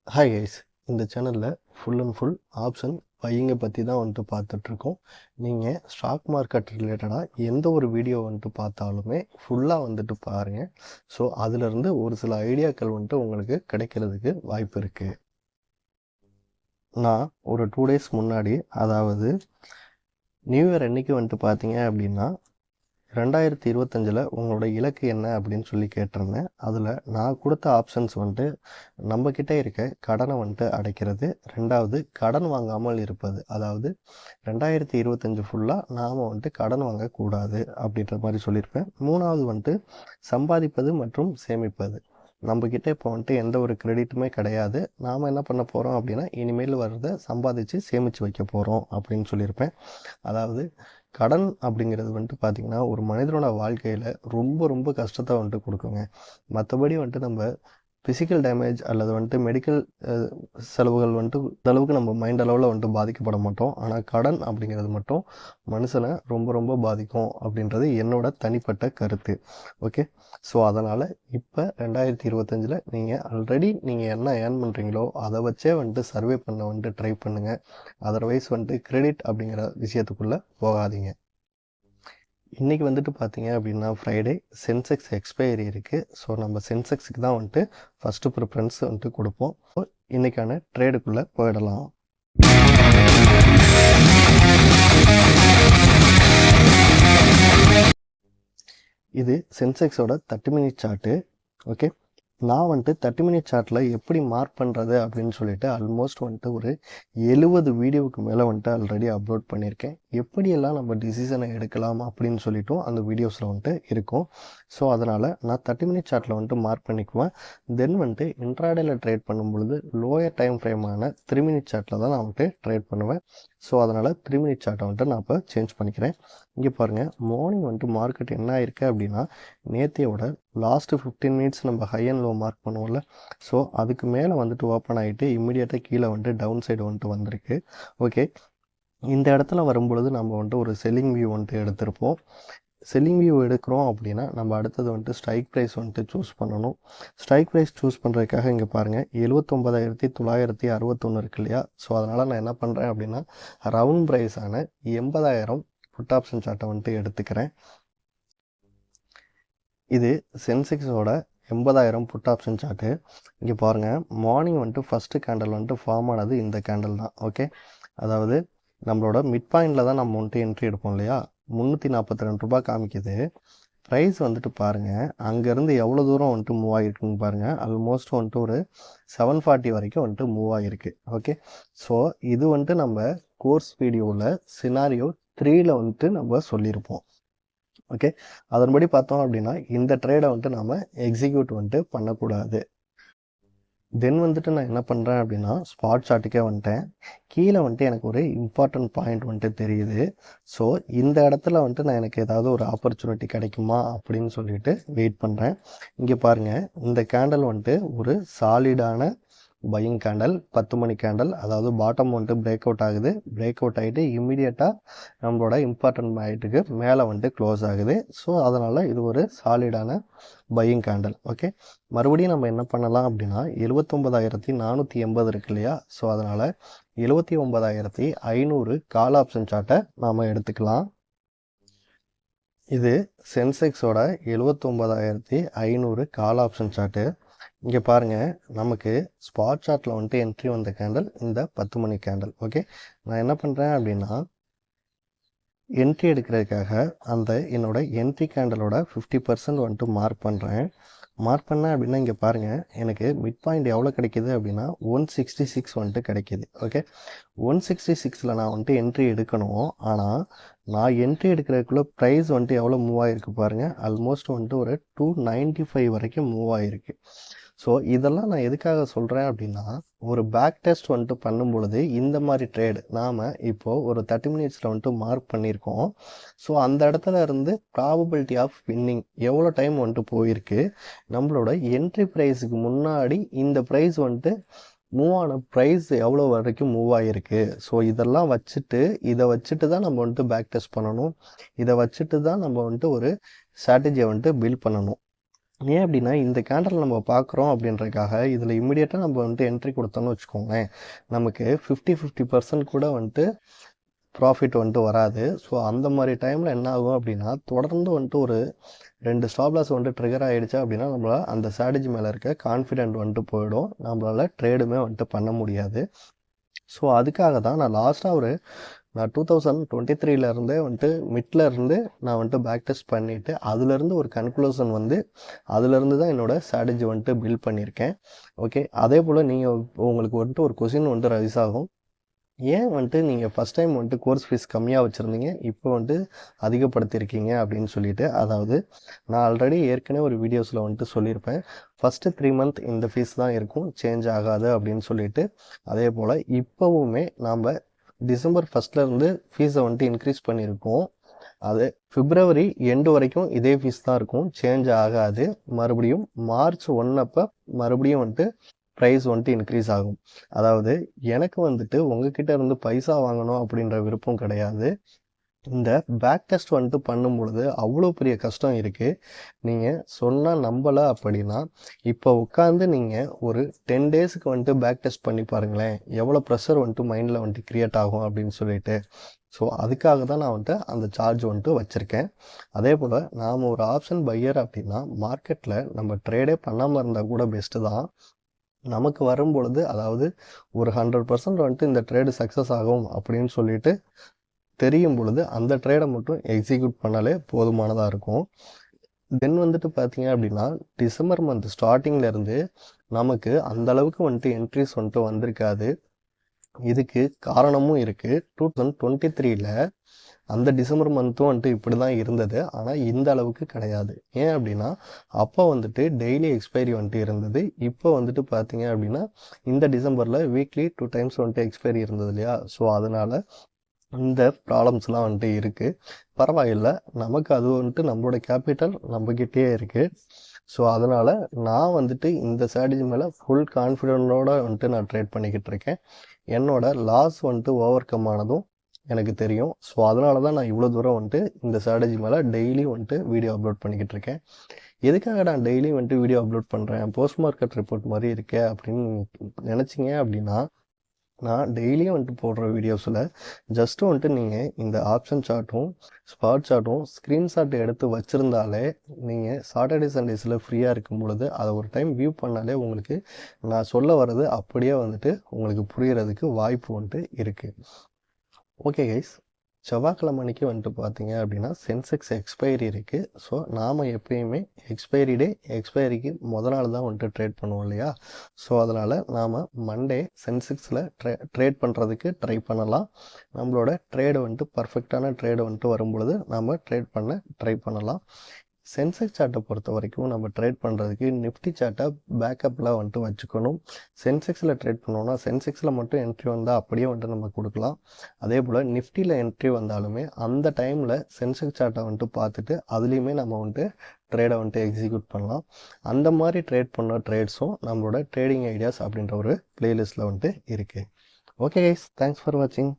Hi guys, இந்த சேனலில் full and full option பையிங்கை பற்றி தான் வந்துட்டு பார்த்துட்ருக்கோம். நீங்கள் ஸ்டாக் மார்க்கெட் ரிலேட்டடாக எந்த ஒரு வீடியோ வந்துட்டு பார்த்தாலுமே ஃபுல்லாக வந்துட்டு பாருங்கள். ஸோ அதிலிருந்து ஒரு சில ஐடியாக்கள் வந்துட்டு உங்களுக்கு கிடைக்கிறதுக்கு வாய்ப்பு இருக்குது. நான் ஒரு 2 டேஸ் முன்னாடி, அதாவது நியூ இயர் அன்னைக்கு வந்துட்டு பார்த்தீங்க அப்படின்னா 2025 உங்களோட இலக்கு என்ன அப்படின்னு சொல்லி கேட்டிருந்தேன். அதில் நான் கொடுத்த ஆப்ஷன்ஸ் வந்துட்டு நம்மக்கிட்ட இருக்க கடனை வந்துட்டு அடைக்கிறது, 2வது கடன் வாங்காமல் இருப்பது. அதாவது 2025 ஃபுல்லாக நாம் வந்துட்டு கடன் வாங்கக்கூடாது அப்படின்ற மாதிரி சொல்லியிருப்பேன். 3வது வந்துட்டு சம்பாதிப்பது மற்றும் சேமிப்பது. நம்மக்கிட்ட இப்போ வந்துட்டு எந்த ஒரு கிரெடிட்டுமே கிடையாது. நாம் என்ன பண்ண போகிறோம் அப்படின்னா இனிமேல் வர்றதை சம்பாதிச்சு சேமித்து வைக்க போகிறோம் அப்படின்னு சொல்லியிருப்பேன். அதாவது கடன் அப்படிங்கிறது வந்துட்டு பார்த்திங்கன்னா ஒரு மனிதனோட வாழ்க்கையில் ரொம்ப ரொம்ப கஷ்டத்தை வந்துட்டு கொடுக்குங்க. மற்றபடி வந்துட்டு நம்ம ஃபிசிக்கல் டேமேஜ் அல்லது வந்துட்டு மெடிக்கல் செலவுகள் வந்துட்டு அளவுக்கு நம்ம மைண்ட் அளவில் வந்துட்டு பாதிக்கப்பட மாட்டோம். ஆனால் கடன் அப்படிங்கிறது மட்டும் மனுஷனை ரொம்ப ரொம்ப பாதிக்கும் அப்படின்றது என்னோட தனிப்பட்ட கருத்து. ஓகே, ஸோ அதனால் இப்போ 2025 நீங்கள் ஆல்ரெடி நீங்கள் என்ன ஏர்ன் பண்ணுறீங்களோ அதை வச்சே வந்துட்டு சர்வே பண்ண வந்துட்டு ட்ரை பண்ணுங்கள். அதர்வைஸ் வந்துட்டு கிரெடிட் அப்படிங்கிற விஷயத்துக்குள்ளே போகாதீங்க. இன்றைக்கி வந்துட்டு பார்த்தீங்க அப்படின்னா ஃப்ரைடே, சென்செக்ஸ் எக்ஸ்பைரி இருக்குது. ஸோ நம்ம சென்செக்ஸுக்கு தான் வந்துட்டு ஃபஸ்ட்டு ப்ரிஃபரன்ஸ் வந்துட்டு கொடுப்போம். ஸோ இன்றைக்கான ட்ரேடுக்குள்ளே போயிடலாம். இது சென்செக்ஸோட 30 மினிட் சார்ட்டு. ஓகே, நான் வந்துட்டு 30 மினிட் சார்ட்டில் எப்படி மார்க் பண்ணுறது அப்படின்னு சொல்லிட்டு ஆல்மோஸ்ட் வந்துட்டு ஒரு 70 வீடியோவுக்கு மேலே வந்துட்டு ஆல்ரெடி அப்லோட் பண்ணியிருக்கேன். எப்படியெல்லாம் நம்ம டிசிஷனை எடுக்கலாம் அப்படின்னு சொல்லிட்டும் அந்த வீடியோஸில் வந்துட்டு இருக்கும். ஸோ அதனால் நான் 30 மினிட் சார்ட்டில் வந்துட்டு மார்க் பண்ணிக்குவேன். தென் வந்துட்டு இன்ட்ராடேயில் ட்ரேட் பண்ணும்பொழுது லோயர் டைம் ஃப்ரேமான 3 மினிட் சார்ட்டில் தான் நான் வந்துட்டு ட்ரேட் பண்ணுவேன். ஸோ அதனால் 3 மினிட் சார்ட்டை வந்துட்டு நான் இப்போ சேஞ்ச் பண்ணிக்கிறேன். இங்கே பாருங்கள், மார்னிங் வந்துட்டு மார்க்கெட் என்ன ஆயிருக்கு அப்படின்னா நேற்றையோட லாஸ்ட்டு 15 மினிட்ஸ் நம்ம ஹை அண்ட் லோ மார்க் பண்ணுவோம்ல, ஸோ அதுக்கு மேலே வந்துட்டு ஓப்பன் ஆகிட்டு இம்மிடியேட்டாக கீழே வந்துட்டு டவுன் சைடு வந்துட்டு வந்திருக்கு. ஓகே, இந்த இடத்துல வரும்பொழுது நம்ம வந்துட்டு ஒரு செல்லிங் வியூ வந்துட்டு எடுத்திருப்போம். செல்லிங் வியூ எடுக்கிறோம் அப்படின்னா நம்ம அடுத்தது வந்துட்டு ஸ்ட்ரைக் ப்ரைஸ் வந்துட்டு சூஸ் பண்ணணும். ஸ்ட்ரைக் ப்ரைஸ் சூஸ் பண்ணுறதுக்காக இங்கே பாருங்கள் 79,961 இருக்கு இல்லையா. ஸோ அதனால் நான் என்ன பண்ணுறேன் அப்படின்னா ரவுண்ட் ப்ரைஸான 80,000 புட் ஆப்ஷன் சார்ட்டை வந்துட்டு எடுத்துக்கிறேன். இது சென்செக்ஸோட 80,000 புட் ஆப்ஷன் சார்ட்டு. இங்கே பாருங்கள், மார்னிங் வந்துட்டு ஃபஸ்ட்டு கேண்டல் வந்துட்டு ஃபார்ம் ஆனது இந்த கேண்டல் தான். ஓகே, அதாவது நம்மளோட மிட் பாயிண்டில் தான் நம்ம வந்துட்டு என்ட்ரி எடுப்போம் இல்லையா. 342 ரூபா காமிக்குது. ப்ரைஸ் வந்துட்டு பாருங்கள் அங்கேருந்து எவ்வளோ தூரம் வந்துட்டு மூவ் ஆகிருக்குன்னு பாருங்கள். ஆல்மோஸ்ட் வந்துட்டு ஒரு 740 வரைக்கும் வந்துட்டு மூவ் ஆகிருக்கு. ஓகே, ஸோ இது வந்துட்டு நம்ம கோர்ஸ் வீடியோவில் சினாரியோ 3ல் வந்துட்டு நம்ம சொல்லியிருப்போம். ஓகே, அதன்படி பார்த்தோம் அப்படின்னா இந்த ட்ரேடை வந்துட்டு நாம் எக்ஸிக்யூட் வந்துட்டு பண்ணக்கூடாது. தென் வந்துட்டு நான் என்ன பண்ணுறேன் அப்படின்னா ஸ்பாட் சார்ட்டுக்கே வந்துட்டேன். கீழே வந்துட்டு எனக்கு ஒரு இம்பார்ட்டன்ட் பாயிண்ட் வந்துட்டு தெரியுது. ஸோ இந்த இடத்துல வந்துட்டு நான் எனக்கு ஏதாவது ஒரு ஆப்பர்ச்சுனிட்டி கிடைக்குமா அப்படின்னு சொல்லிட்டு வெயிட் பண்ணுறேன். இங்கே பாருங்கள், இந்த கேண்டல் வந்துட்டு ஒரு சாலிடான பையிங் கேண்டல், 10 மணி கேண்டல். அதாவது பாட்டம் வந்துட்டு பிரேக் அவுட் ஆகுது. பிரேக் அவுட் ஆகிட்டு இம்மிடியேட்டாக நம்மளோட இம்பார்ட்டன்ட் பாயிண்ட்டுக்கு மேலே வந்துட்டு க்ளோஸ் ஆகுது. ஸோ அதனால் இது ஒரு சாலிடான பையிங் கேண்டல். ஓகே, மறுபடியும் நம்ம என்ன பண்ணலாம் அப்படின்னா 79,480 இருக்கு இல்லையா. ஸோ அதனால் 79,500 கால் ஆப்ஷன் சார்ட்டை நாம் எடுத்துக்கலாம். இது சென்செக்ஸோட 79,500 கால் ஆப்ஷன் சார்ட்டு. இங்கே பாருங்கள், நமக்கு ஸ்பாட் சார்ட்டில் வந்துட்டு என்ட்ரி வந்த கேண்டல் இந்த 10 மணி கேண்டல். ஓகே, நான் என்ன பண்ணுறேன் அப்படின்னா என்ட்ரி எடுக்கிறதுக்காக அந்த என்னோட என்ட்ரி கேண்டலோட 50% வந்துட்டு மார்க் பண்ணுறேன். மார்க் பண்ணேன் அப்படின்னா இங்கே பாருங்கள், எனக்கு மிட் பாயிண்ட் எவ்வளோ கிடைக்கிது அப்படின்னா 166 வந்துட்டு கிடைக்கிது. ஓகே, 166ல் நான் வந்துட்டு என்ட்ரி எடுக்கணும். ஆனால் நான் என்ட்ரி எடுக்கிறதுக்குள்ளே ப்ரைஸ் வந்துட்டு எவ்வளோ மூவ் ஆகிருக்கு பாருங்கள். ஆல்மோஸ்ட் வந்துட்டு ஒரு 295 வரைக்கும் மூவ் ஆகிருக்கு. ஸோ இதெல்லாம் நான் எதுக்காக சொல்கிறேன் அப்படின்னா ஒரு பேக் டெஸ்ட் வந்துட்டு பண்ணும் பொழுது இந்த மாதிரி ட்ரேடு நாம் இப்போது ஒரு 30 மினிட்ஸில் வந்துட்டு மார்க் பண்ணியிருக்கோம். ஸோ அந்த இடத்துல இருந்து ப்ராபபிலிட்டி ஆஃப் வின்னிங் எவ்வளோ டைம் வந்துட்டு போயிருக்கு, நம்மளோட என்ட்ரி ப்ரைஸுக்கு முன்னாடி இந்த ப்ரைஸ் வந்துட்டு மூவ் ஆன ப்ரைஸ் எவ்வளோ வரைக்கும் மூவ் ஆகிருக்கு. ஸோ இதெல்லாம் இதை வச்சுட்டு தான் நம்ம வந்துட்டு பேக் டெஸ்ட் பண்ணணும். இதை வச்சுட்டு தான் நம்ம வந்துட்டு ஒரு ஸ்ட்ராட்டஜியை வந்துட்டு பில்ட் பண்ணணும். ஏன் அப்படின்னா இந்த கேண்டில் நம்ம பார்க்குறோம் அப்படின்றதுக்காக இதில் இம்மிடியேட்டாக நம்ம வந்துட்டு என்ட்ரி கொடுத்தோம்னு வச்சுக்கோங்களேன், நமக்கு 50% கூட வந்துட்டு ப்ராஃபிட் வந்துட்டு வராது. ஸோ அந்த மாதிரி டைமில் என்ன ஆகும் அப்படின்னா, தொடர்ந்து வந்துட்டு ஒரு 2 ஸ்டாப் லாஸ் வந்துட்டு ட்ரிகர் ஆகிடுச்சு அப்படின்னா நம்மளால் அந்த ஸ்ட்ராட்டஜி மேலே இருக்க கான்ஃபிடென்ட் வந்துட்டு போயிடும், நம்மளால் ட்ரேடுமே வந்துட்டு பண்ண முடியாது. ஸோ அதுக்காக தான் நான் லாஸ்ட்டாக நான் 2023 வந்துட்டு மிட்ல இருந்து நான் வந்துட்டு பேக் டெஸ்ட் பண்ணிவிட்டு அதுலேருந்து ஒரு கன்க்ளூஷன் வந்து அதுலேருந்து தான் என்னோட ஸ்ட்ராட்டஜி வந்துட்டு பில்ட் பண்ணியிருக்கேன். ஓகே, அதே போல் நீங்கள் உங்களுக்கு வந்துட்டு ஒரு கொஸ்டின் வந்துட்டு ரைஸ் ஆகும், ஏன் வந்துட்டு நீங்கள் ஃபஸ்ட் டைம் வந்துட்டு கோர்ஸ் ஃபீஸ் கம்மியாக வச்சுருந்தீங்க, இப்போ வந்துட்டு அதிகப்படுத்தியிருக்கீங்க அப்படின்னு சொல்லிட்டு. அதாவது நான் ஆல்ரெடி ஏற்கனவே ஒரு வீடியோஸில் வந்துட்டு சொல்லியிருப்பேன், ஃபஸ்ட்டு 3 மந்த் இந்த ஃபீஸ் தான் இருக்கும், சேஞ்ச் ஆகாது அப்படின்னு சொல்லிட்டு. அதே போல் இப்போவுமே நாம் டிசம்பர் 1 ஃபீஸை வந்துட்டு இன்க்ரீஸ் பண்ணியிருக்கோம். அது பிப்ரவரி எண்டு வரைக்கும் இதே ஃபீஸ் தான் இருக்கும், சேஞ்ச் ஆகாது. மறுபடியும் மார்ச் 1 அப்போ மறுபடியும் வந்துட்டு ப்ரைஸ் வந்துட்டு இன்க்ரீஸ் ஆகும். அதாவது எனக்கு வந்துட்டு உங்ககிட்ட இருந்து பைசா வாங்கணும் அப்படின்ற விருப்பம் கிடையாது. இந்த பேக் டெஸ்ட் வந்துட்டு பண்ணும் பொழுது அவ்வளோ பெரிய கஷ்டம் இருக்குது. நீங்கள் சொன்னால் நம்பலை அப்படின்னா இப்போ உட்காந்து நீங்கள் ஒரு 10 டேஸுக்கு வந்துட்டு பேக் டெஸ்ட் பண்ணி பாருங்களேன், எவ்வளோ ப்ரெஷர் வந்துட்டு மைண்டில் வந்துட்டு க்ரியேட் ஆகும் அப்படின்னு சொல்லிட்டு. ஸோ அதுக்காக தான் நான் வந்துட்டு அந்த சார்ஜ் வந்துட்டு வச்சுருக்கேன். அதே போல் நாம் ஒரு ஆப்ஷன் பையர் அப்படின்னா மார்க்கெட்டில் நம்ம ட்ரேடே பண்ணாமல் இருந்தால் கூட பெஸ்ட்டு தான். நமக்கு வரும்பொழுது அதாவது ஒரு 100% வந்துட்டு இந்த ட்ரேடு சக்ஸஸ் ஆகும் அப்படின்னு சொல்லிட்டு தெரியும் பொழுது அந்த ட்ரேடை மட்டும் எக்ஸிக்யூட் பண்ணாலே போதுமானதாக இருக்கும். தென் வந்துட்டு பார்த்தீங்க அப்படின்னா டிசம்பர் மந்த் ஸ்டார்டிங்லேருந்து நமக்கு அந்த அளவுக்கு வந்துட்டு என்ட்ரிஸ் வந்துட்டு வந்திருக்காது. இதுக்கு காரணமும் இருக்குது. 2023ல் அந்த டிசம்பர் மந்த்தும் வந்துட்டு இப்படி தான் இருந்தது, ஆனால் இந்த அளவுக்கு கிடையாது. ஏன் அப்படின்னா அப்போ வந்துட்டு டெய்லி எக்ஸ்பைரி வந்துட்டு இருந்தது. இப்போ வந்துட்டு பார்த்தீங்க அப்படின்னா இந்த டிசம்பரில் வீக்லி 2 டைம்ஸ் வந்துட்டு எக்ஸ்பைரி இருந்தது இல்லையா. ஸோ அதனால் இந்த ப்ராப்ளம்ஸ்லாம் வந்துட்டு இருக்குது. பரவாயில்லை, நமக்கு அது வந்துட்டு நம்மளோட கேபிட்டல் நம்மக்கிட்டே இருக்குது. ஸோ அதனால் நான் வந்துட்டு இந்த ஸ்ட்ராட்டஜி மேலே ஃபுல் கான்ஃபிடென்ட்டோடு வந்துட்டு நான் ட்ரேட் பண்ணிக்கிட்டு இருக்கேன். என்னோட லாஸ் வந்துட்டு ஓவர் கம் ஆனதும் எனக்கு தெரியும். ஸோ அதனால தான் நான் இவ்வளோ தூரம் வந்துட்டு இந்த ஸ்ட்ராட்டஜி மேலே டெய்லி வந்துட்டு வீடியோ அப்லோட் பண்ணிக்கிட்டு இருக்கேன். எதுக்காக நான் டெய்லி வந்துட்டு வீடியோ அப்லோட் பண்ணுறேன், போஸ்ட் மார்க்கெட் ரிப்போர்ட் மாதிரி இருக்கே அப்படின்னு நினச்சிங்க அப்படின்னா, நான் டெய்லியும் வந்துட்டு போடுற வீடியோஸில் ஜஸ்ட்டு வந்துட்டு நீங்கள் இந்த ஆப்ஷன் சார்ட்டும் ஸ்பாட் சார்ட்டும் ஸ்க்ரீன்ஷாட் எடுத்து வச்சுருந்தாலே நீங்கள் சாட்டர்டே சண்டேஸில் ஃப்ரீயாக இருக்கும் பொழுது அதை ஒரு டைம் வியூ பண்ணாலே உங்களுக்கு நான் சொல்ல வர்றது அப்படியே வந்துட்டு உங்களுக்கு புரியறதுக்கு வாய்ப்பு வந்துட்டு இருக்குது. ஓகே கைஸ், செவ்வாய்க்கிழமை அன்றைக்கி வந்துட்டு பார்த்தீங்க அப்படின்னா சென்செக்ஸ் எக்ஸ்பைரி இருக்குது. ஸோ நாம் எப்பயுமே எக்ஸ்பைரி டே எக்ஸ்பைரிக்கு நாள் தான் வந்துட்டு ட்ரேட் பண்ணுவோம் இல்லையா. ஸோ அதனால் நாம் மண்டே சென்செக்ஸில் ட்ரேட் பண்ணுறதுக்கு ட்ரை பண்ணலாம். நம்மளோட ட்ரேடு வந்துட்டு பர்ஃபெக்டான ட்ரேடு வந்துட்டு வரும்பொழுது நாம் ட்ரேட் பண்ண ட்ரை பண்ணலாம். சென்செக்ஸ் சார்ட்டை பொறுத்த வரைக்கும் நம்ம ட்ரேட் பண்ணுறதுக்கு நிஃப்டி சார்ட்டை பேக்கப்பில் வந்துட்டு வச்சுக்கணும். சென்செக்ஸில் ட்ரேட் பண்ணோன்னா சென்செக்ஸில் மட்டும் என்ட்ரி வந்தால் அப்படியே வந்துட்டு நம்ம கொடுக்கலாம். அதே போல் நிஃப்டியில் என்ட்ரி வந்தாலுமே அந்த டைமில் சென்செக்ஸ் சார்ட்டை வந்துட்டு பார்த்துட்டு அதுலேயுமே நம்ம வந்துட்டு ட்ரேடை வந்துட்டு எக்ஸிக்யூட் பண்ணலாம். அந்த மாதிரி ட்ரேட் பண்ண ட்ரேட்ஸும் நம்மளோட ட்ரேடிங் ஐடியாஸ் அப்படின்ற ஒரு பிளேலிஸ்ட்டில் வந்துட்டு இருக்குது. ஓகே கைஸ், தேங்க்ஸ் ஃபார் வாட்சிங்.